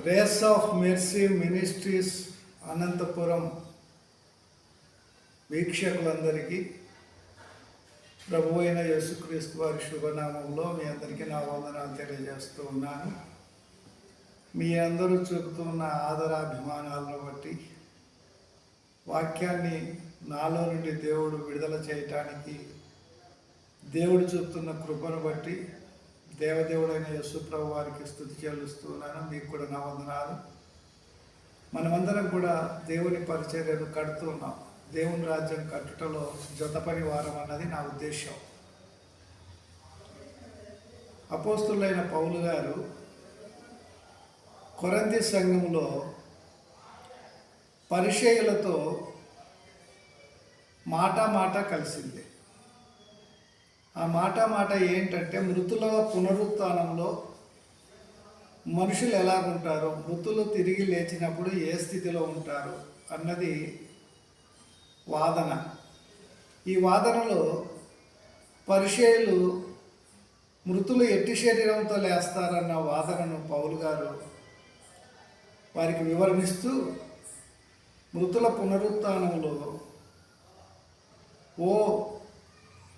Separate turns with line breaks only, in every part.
Race of mercy ministries Anantapuram వీక్షకులందరికీ ప్రభు అయిన యేసుక్రీస్తు వారి శుభనామంలో మీ అందరికీ నా వందనాలు తెలియజేస్తూ ఉన్నాను. మీ అందరూ చూపుతున్న ఆదరాభిమానాలను బట్టి వాక్యాన్ని నాలో నుండి దేవుడు విడుదల చేయటానికి దేవుడు చూపుతున్న కృపను బట్టి దేవదేవుడైన యేసు ప్రభు వారికి స్తుతి చెల్లిస్తున్నాను. మీకు కూడా నా వందనాలు. మనమందరం కూడా దేవుని పరిచర్యను కడుతున్నాం. దేవుని రాజ్యం కట్టుటలో జతపని వారం అన్నది నా ఉద్దేశం. అపోస్తులైన పౌలు గారు కొరింథీ సంఘంలో పరిచయులతో మాట కలిసింది. ఆ మాట ఏంటంటే, మృతుల పునరుత్థానంలో మనుషులు ఎలాగుంటారో, మృతులు తిరిగి లేచినప్పుడు ఏ స్థితిలో ఉంటారు అన్నది వాదన. ఈ వాదనలో పరిచయులు మృతులు ఎట్టి శరీరంతో లేస్తారన్న వాదనను పౌలు గారు వారికి వివరణిస్తూ, మృతుల పునరుత్థానంలో ఓ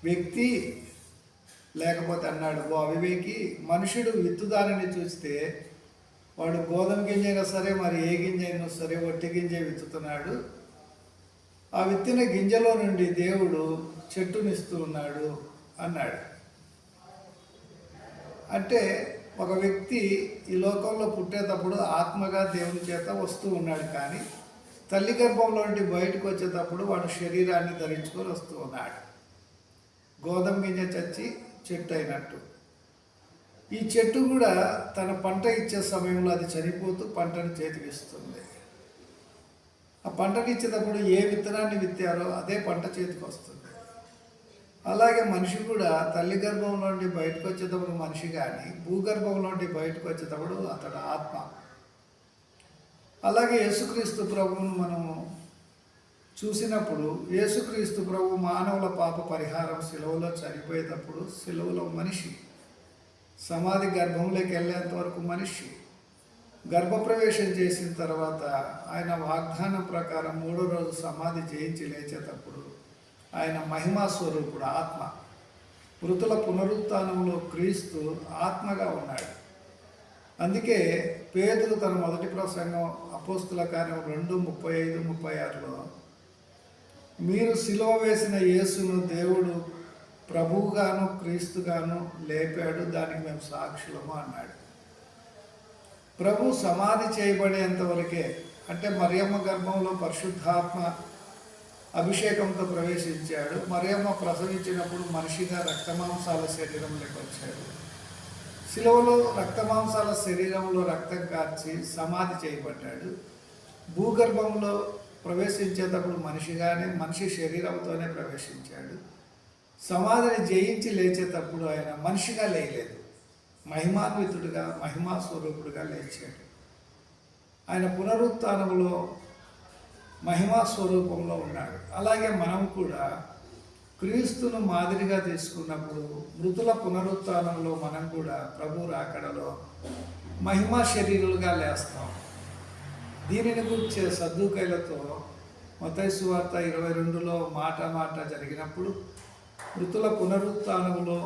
వ్యక్తి లేకపోతే అన్నాడు, ఓ అవివేకి, మనుషుడు విత్తుదానిని చూస్తే వాడు గోధుమ గింజైనా సరే, మరి ఏ గింజ అయినా సరే ఒట్టి గింజ విత్తుతున్నాడు. ఆ విత్తిన గింజలో నుండి దేవుడు చెట్టునిస్తూ ఉన్నాడు అన్నాడు. అంటే ఒక వ్యక్తి ఈ లోకంలో పుట్టేటప్పుడు ఆత్మగా దేవుని చేత వస్తూ ఉన్నాడు, కానీ తల్లి గర్భంలో నుండి బయటకు వచ్చేటప్పుడు వాడు శరీరాన్ని ధరించుకొని వస్తూ ఉన్నాడు. గోధుమ గింజ చచ్చి చెట్టు అయినట్టు ఈ చెట్టు కూడా తన పంట ఇచ్చే సమయంలో అది చనిపోతూ పంటను చేతికిస్తుంది. ఆ పంటను ఇచ్చేటప్పుడు ఏ విత్తనాన్ని విత్తారో అదే పంట చేతికి వస్తుంది. అలాగే మనిషి కూడా తల్లి గర్భంలో నుండి బయటకు వచ్చేటప్పుడు మనిషి, కానీ భూగర్భంలో నుండి బయటకు వచ్చేటప్పుడు అతడు ఆత్మ. అలాగే యేసుక్రీస్తు ప్రభువును మనము చూసినప్పుడు, యేసుక్రీస్తు ప్రభు మానవుల పాప పరిహారం శిలువలో చనిపోయేటప్పుడు, శిలువలో మనిషి, సమాధి గర్భంలోకి వెళ్ళేంత వరకు మనిషి, గర్భప్రవేశం చేసిన తర్వాత ఆయన వాగ్దానం ప్రకారం 3వ రోజు సమాధి చేయించి లేచేటప్పుడు ఆయన మహిమా స్వరూపుడు, ఆత్మ. మృతుల పునరుత్థానంలో క్రీస్తు ఆత్మగా ఉన్నాడు. అందుకే పేతురు తన మొదటి ప్రసంగం అపోస్తుల కార్యం 2:35-36లో, మీరు సిలువ వేసిన యేసును దేవుడు ప్రభువుగాను క్రీస్తుగాను లేపాడు, దానికి మేము సాక్షులము అన్నాడు. ప్రభు సమాధి చేయబడేంత వరకే, అంటే మరియమ్మ గర్భంలో పరిశుద్ధాత్మ అభిషేకంతో ప్రవేశించాడు. మరియమ్మ ప్రసవించినప్పుడు మనిషిగా రక్తమాంసాల శరీరంలోకి వచ్చాడు. శిలువలో రక్తమాంసాల శరీరంలో రక్తం కార్చి సమాధి చేయబడ్డాడు. భూగర్భంలో ప్రవేశించేటప్పుడు మనిషిగానే, మనిషి శరీరంతోనే ప్రవేశించాడు. సమాధిని జయించి లేచేటప్పుడు ఆయన మనిషిగా లేయలేదు, మహిమాన్వితుడిగా, మహిమా స్వరూపుడుగా లేచాడు. ఆయన పునరుత్థానంలో మహిమా స్వరూపంలో ఉన్నాడు. అలాగే మనం కూడా క్రీస్తును మాదిరిగా తీసుకున్నప్పుడు మృతుల పునరుత్థానంలో మనం కూడా ప్రభు రాకడలో మహిమా శరీరులుగా లేస్తాం. దీనిని గురించే సద్దూకైలతో మత్తయి సువార్త 22లో మాట జరిగినప్పుడు, మృతుల పునరుత్థానంలో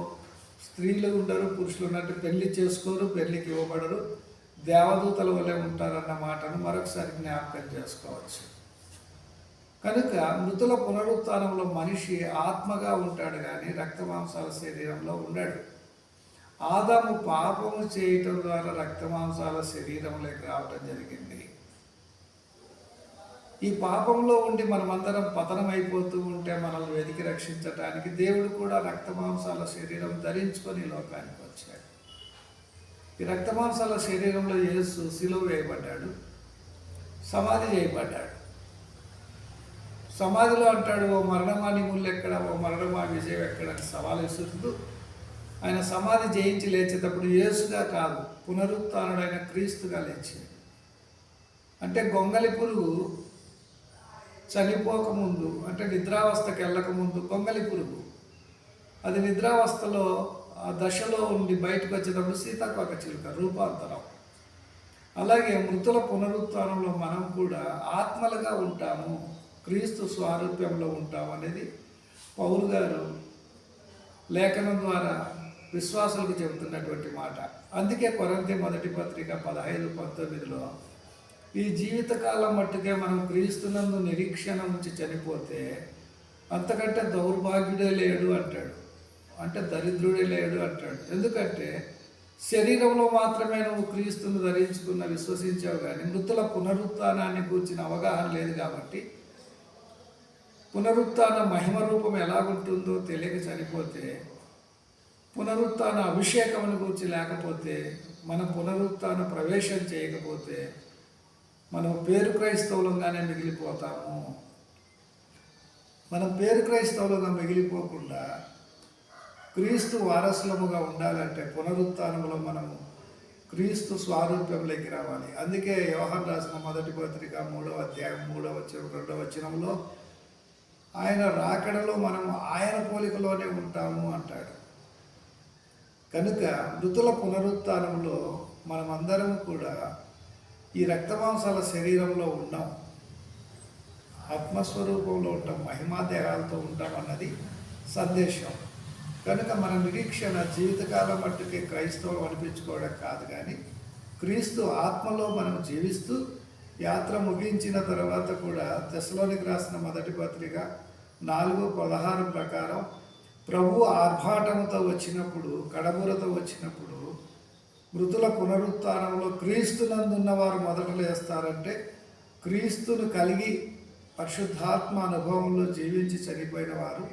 స్త్రీలు ఉండరు, పురుషులు ఉన్నట్టు పెళ్లి చేసుకోరు, పెళ్లికి ఇవ్వబడరు, దేవదూతల వలె ఉంటారన్న మాటను మరొకసారి జ్ఞాపకం చేసుకోవచ్చు. కనుక మృతుల పునరుత్థానంలో మనిషి ఆత్మగా ఉంటాడు, కానీ రక్తమాంసాల శరీరంలో ఉన్నాడు. ఆదాము పాపము చేయటం ద్వారా రక్తమాంసాల శరీరంలోకి రావటం జరిగింది. ఈ పాపంలో ఉండి మనమందరం పతనం అయిపోతూ ఉంటే మనల్ని వెతికి రక్షించటానికి దేవుడు కూడా రక్తమాంసాల శరీరం ధరించుకొని లోకానికి వచ్చాడు. ఈ రక్తమాంసాల శరీరంలో యేసు సిలువ వేయబడ్డాడు, సమాధి చేయబడ్డాడు. సమాధిలో అంటాడు, ఓ మరణమా నీ ముళ్ళు ఎక్కడ, ఓ మరణమా విజయం ఎక్కడ అని సవాలు విసురుతూ ఆయన సమాధి జయించి లేచేటప్పుడు యేసుగా కాదు, పునరుత్థానుడైన క్రీస్తుగా లేచాడు. అంటే గొంగలి పురుగు చనిపోకముందు, అంటే నిద్రావస్థకి వెళ్ళకముందు గొంగలి పురుగు, అది నిద్రావస్థలో ఆ దశలో ఉండి బయటకు వచ్చేటప్పుడు సీతాకోక చిలుక రూపాంతరం. అలాగే మృతుల పునరుత్థానంలో మనం కూడా ఆత్మలుగా ఉంటాము, క్రీస్తు స్వారూప్యంలో ఉంటాము అనేది పౌలు గారు లేఖనం ద్వారా విశ్వాసులకు చెబుతున్నటువంటి మాట. అందుకే కొరింథీ మొదటి పత్రిక 15:19లో ఈ జీవితకాలం మట్టుకే మనం క్రీస్తునందు నిరీక్షణ ఉంచి చనిపోతే అంతకంటే దౌర్భాగ్యుడే లేడు అంటాడు, అంటే దరిద్రుడే లేడు అంటాడు. ఎందుకంటే శరీరంలో మాత్రమే నువ్వు క్రీస్తును ధరించుకున్న విశ్వసించావు, కానీ మృతుల పునరుత్థానాన్ని కూర్చిన అవగాహన లేదు. కాబట్టి పునరుత్థాన మహిమ రూపం ఎలాగుంటుందో తెలియక చనిపోతే, పునరుత్థాన అభిషేకమును గురించి లేకపోతే, మనం పునరుత్థాన ప్రవేశం చేయకపోతే మనం పేరు క్రైస్తవులంగానే మిగిలిపోతాము. మనం పేరు క్రైస్తవులుగా మిగిలిపోకుండా క్రీస్తు వారసులముగా ఉండాలంటే పునరుత్థానంలో మనము క్రీస్తు స్వారూప్యంలోకి రావాలి. అందుకే యోహాను రాసిన మొదటి పత్రిక 3వ అధ్యాయం 2వ వచనంలో ఆయన రాకడలో మనము ఆయన పోలికలోనే ఉంటాము అంటాడు. కనుక మృతుల పునరుత్థానంలో మనమందరం కూడా ఈ రక్తమాంసాల శరీరంలో ఉన్నాం, ఆత్మస్వరూపంలో ఉంటాం, మహిమా దేహాలతో ఉంటాం అన్నది సందేశం. కనుక మన నిరీక్షణ జీవితకాలం మట్టుకే క్రైస్తవం అనిపించుకోవడం కాదు, కానీ క్రీస్తు ఆత్మలో మనం జీవిస్తూ యాత్ర ముగించిన తర్వాత కూడా తెస్సలోనికి రాసిన మొదటి పత్రిక 4:16 ప్రకారం ప్రభు ఆర్భాటముతో వచ్చినప్పుడు, కడబురతో వచ్చినప్పుడు మృతుల పునరుత్థానంలో క్రీస్తునందున్న వారు మొదట లేస్తారంటే క్రీస్తును కలిగి పరిశుద్ధాత్మ అనుభవంలో జీవించి చనిపోయిన వారు,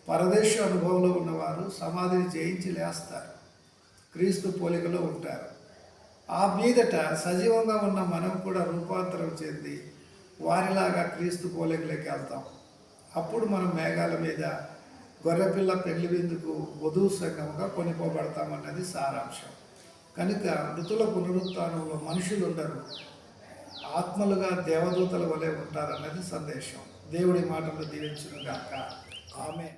పరదేశ అనుభవంలో ఉన్నవారు సమాధిని జయించి లేస్తారు, క్రీస్తు పోలికలో ఉంటారు. ఆ మీదట సజీవంగా ఉన్న మనం కూడా రూపాంతరం చెంది వారిలాగా క్రీస్తు పోలికలోకి వెళ్తాం. అప్పుడు మనం మేఘాల మీద గొర్రెపిల్ల పెళ్లి విందుకు వధువు సంఘముగా కొనిపోబడతామన్నది సారాంశం. కనుక మృతుల పునరుత్థానంలో మనుషులు ఉండరు, ఆత్మలుగా దేవదూతల వలె ఉంటారన్నది సందేశం. దేవుడి మాటలు దీవించును గాక. ఆమేన్.